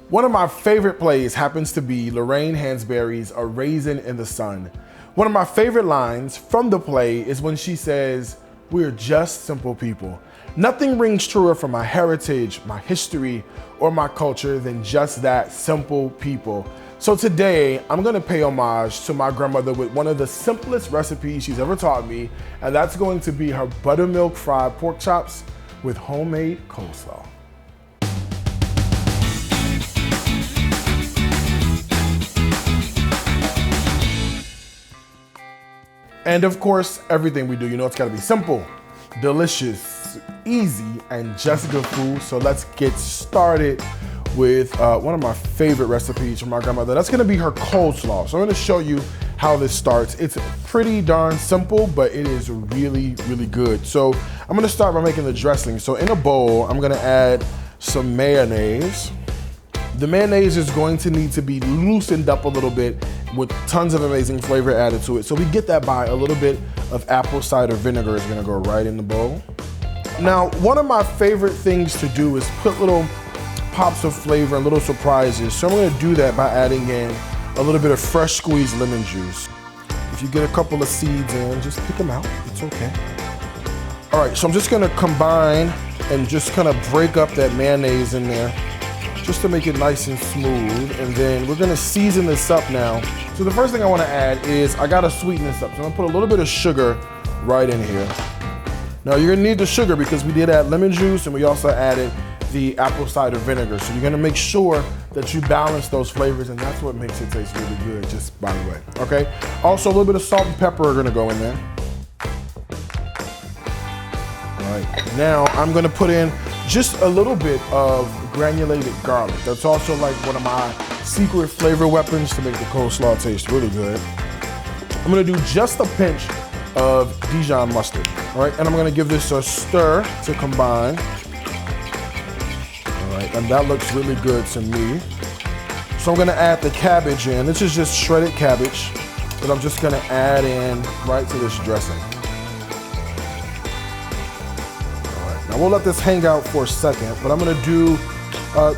One of my favorite plays happens to be Lorraine Hansberry's A Raisin in the Sun. One of my favorite lines from the play is when she says, "We're just simple people." Nothing rings truer for my heritage, my history, or my culture than just that, simple people. So today, I'm gonna pay homage to my grandmother with one of the simplest recipes she's ever taught me, and that's going to be her buttermilk fried pork chops with homemade coleslaw. And of course, everything we do, you know, it's gotta be simple, delicious, easy, and just good food. So let's get started with one of my favorite recipes from my grandmother. That's gonna be her coleslaw. So I'm gonna show you how this starts. It's pretty darn simple, but it is really, really good. So I'm gonna start by making the dressing. So in a bowl, I'm gonna add some mayonnaise. The mayonnaise is going to need to be loosened up a little bit with tons of amazing flavor added to it. So we get that by a little bit of apple cider vinegar is gonna go right in the bowl. Now, one of my favorite things to do is put little pops of flavor and little surprises. So I'm gonna do that by adding in a little bit of fresh squeezed lemon juice. If you get a couple of seeds in, just pick them out, it's okay. All right, so I'm just gonna combine and just kind of break up that mayonnaise in there, just to make it nice and smooth. And then we're gonna season this up now. So the first thing I wanna add is I gotta sweeten this up. So I'm gonna put a little bit of sugar right in here. Now you're gonna need the sugar because we did add lemon juice and we also added the apple cider vinegar. So you're gonna make sure that you balance those flavors, and that's what makes it taste really good, just by the way, okay? Also a little bit of salt and pepper are gonna go in there. All right, now I'm gonna put in just a little bit of granulated garlic. That's also like one of my secret flavor weapons to make the coleslaw taste really good. I'm gonna do just a pinch of Dijon mustard, all right? And I'm gonna give this a stir to combine. All right, and that looks really good to me. So I'm gonna add the cabbage in. This is just shredded cabbage that I'm just gonna add in right to this dressing. Now we'll let this hang out for a second, but I'm gonna do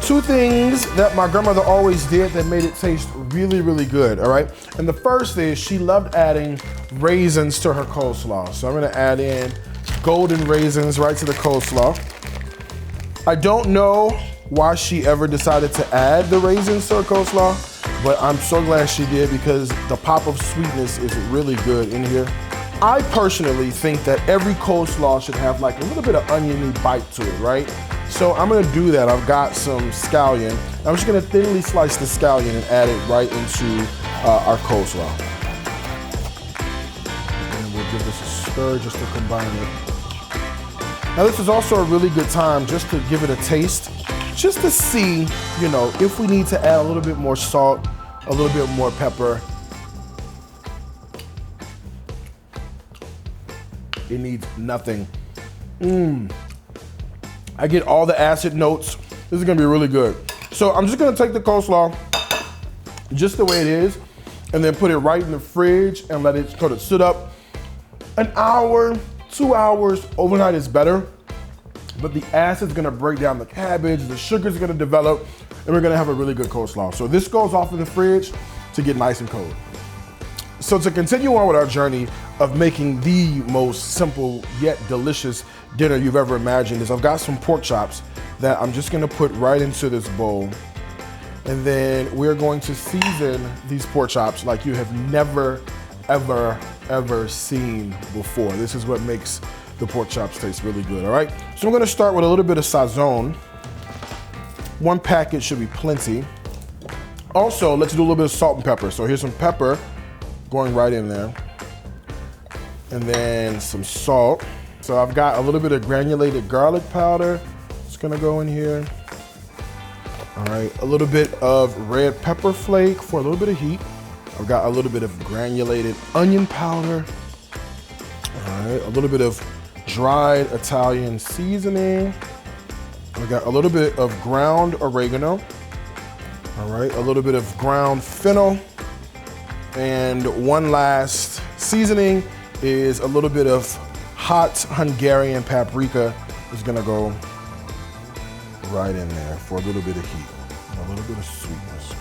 two things that my grandmother always did that made it taste really, really good, all right? And the first is she loved adding raisins to her coleslaw. So I'm gonna add in golden raisins right to the coleslaw. I don't know why she ever decided to add the raisins to her coleslaw, but I'm so glad she did because the pop of sweetness is really good in here. I personally think that every coleslaw should have like a little bit of oniony bite to it, right? So I'm gonna do that. I've got some scallion. I'm just gonna thinly slice the scallion and add it right into our coleslaw. And we'll give this a stir just to combine it. Now this is also a really good time just to give it a taste, just to see, you know, if we need to add a little bit more salt, a little bit more pepper. It needs nothing. I get all the acid notes. This is gonna be really good. So I'm just gonna take the coleslaw just the way it is and then put it right in the fridge and let it sort of sit up an hour, 2 hours. Overnight is better, but the acid's gonna break down the cabbage, the sugar's gonna develop, and we're gonna have a really good coleslaw. So this goes off in the fridge to get nice and cold. So to continue on with our journey of making the most simple yet delicious dinner you've ever imagined is I've got some pork chops that I'm just gonna put right into this bowl. And then we're going to season these pork chops like you have never, ever, ever seen before. This is what makes the pork chops taste really good, all right? So I'm gonna start with a little bit of sazon. One packet should be plenty. Also, let's do a little bit of salt and pepper. So here's some pepper going right in there. And then some salt. So I've got a little bit of granulated garlic powder. It's gonna go in here. All right, a little bit of red pepper flake for a little bit of heat. I've got a little bit of granulated onion powder. All right, a little bit of dried Italian seasoning. I got a little bit of ground oregano. All right, a little bit of ground fennel. And one last seasoning is a little bit of hot Hungarian paprika is gonna go right in there for a little bit of heat. A little bit of sweetness.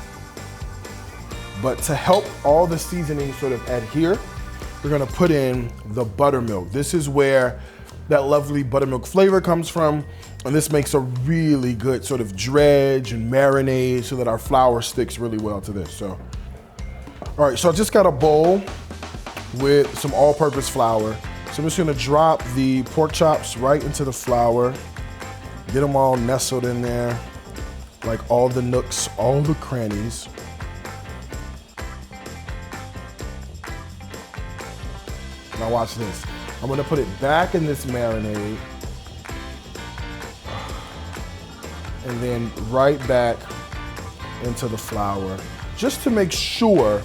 But to help all the seasoning sort of adhere, we're gonna put in the buttermilk. This is where that lovely buttermilk flavor comes from, and this makes a really good sort of dredge and marinade so that our flour sticks really well to this. So, all right, so I just got a bowl with some all-purpose flour. So I'm just gonna drop the pork chops right into the flour, get them all nestled in there, like all the nooks, all the crannies. Now watch this. I'm gonna put it back in this marinade, and then right back into the flour, just to make sure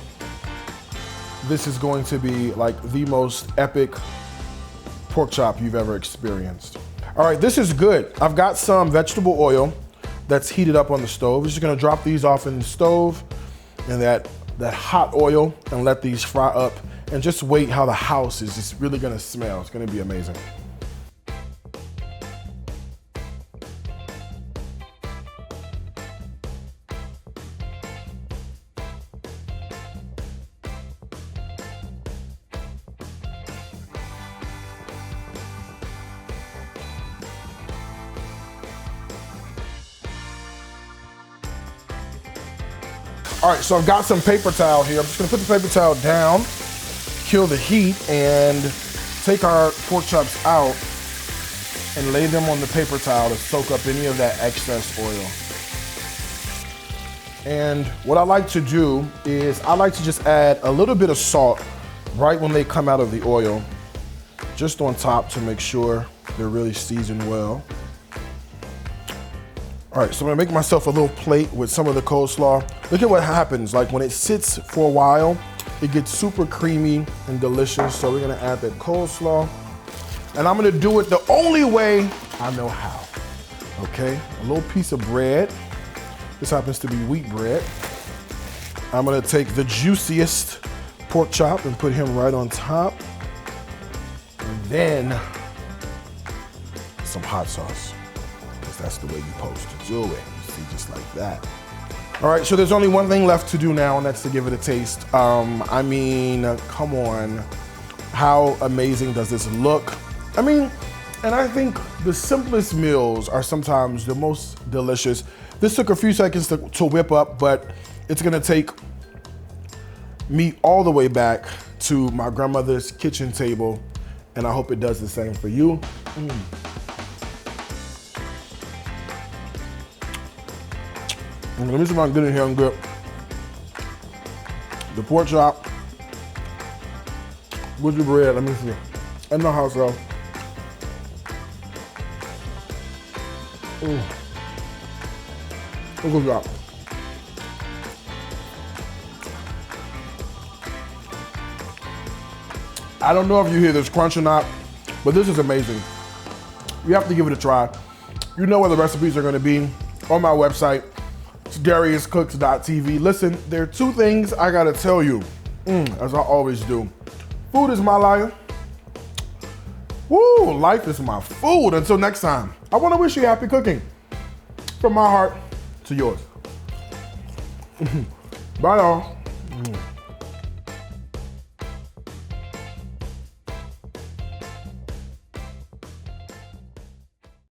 this is going to be like the most epic pork chop you've ever experienced. All right, this is good. I've got some vegetable oil that's heated up on the stove. I'm just gonna drop these off in the stove and that hot oil and let these fry up and just wait how the house is just really gonna smell. It's gonna be amazing. All right, so I've got some paper towel here. I'm just gonna put the paper towel down, kill the heat, and take our pork chops out and lay them on the paper towel to soak up any of that excess oil. And what I like to do is I like to just add a little bit of salt right when they come out of the oil, just on top to make sure they're really seasoned well. All right, so I'm gonna make myself a little plate with some of the coleslaw. Look at what happens, like when it sits for a while, it gets super creamy and delicious. So we're gonna add that coleslaw. And I'm gonna do it the only way I know how, okay? A little piece of bread. This happens to be wheat bread. I'm gonna take the juiciest pork chop and put him right on top. And then some hot sauce. That's the way you're supposed to do it. You see, just like that. All right, so there's only one thing left to do now, and that's to give it a taste. I mean, come on. How amazing does this look? I mean, and I think the simplest meals are sometimes the most delicious. This took a few seconds to whip up, but it's gonna take me all the way back to my grandmother's kitchen table, and I hope it does the same for you. Let me see if I can get in here and get the pork chop with the bread. Let me see. In the house though. Look at that. I don't know if you hear this crunch or not, but this is amazing. You have to give it a try. You know where the recipes are gonna be on my website. DariusCooks.tv. Listen, there are two things I gotta tell you, as I always do. Food is my life. Woo, life is my food. Until next time, I wanna wish you happy cooking. From my heart to yours. Bye, y'all.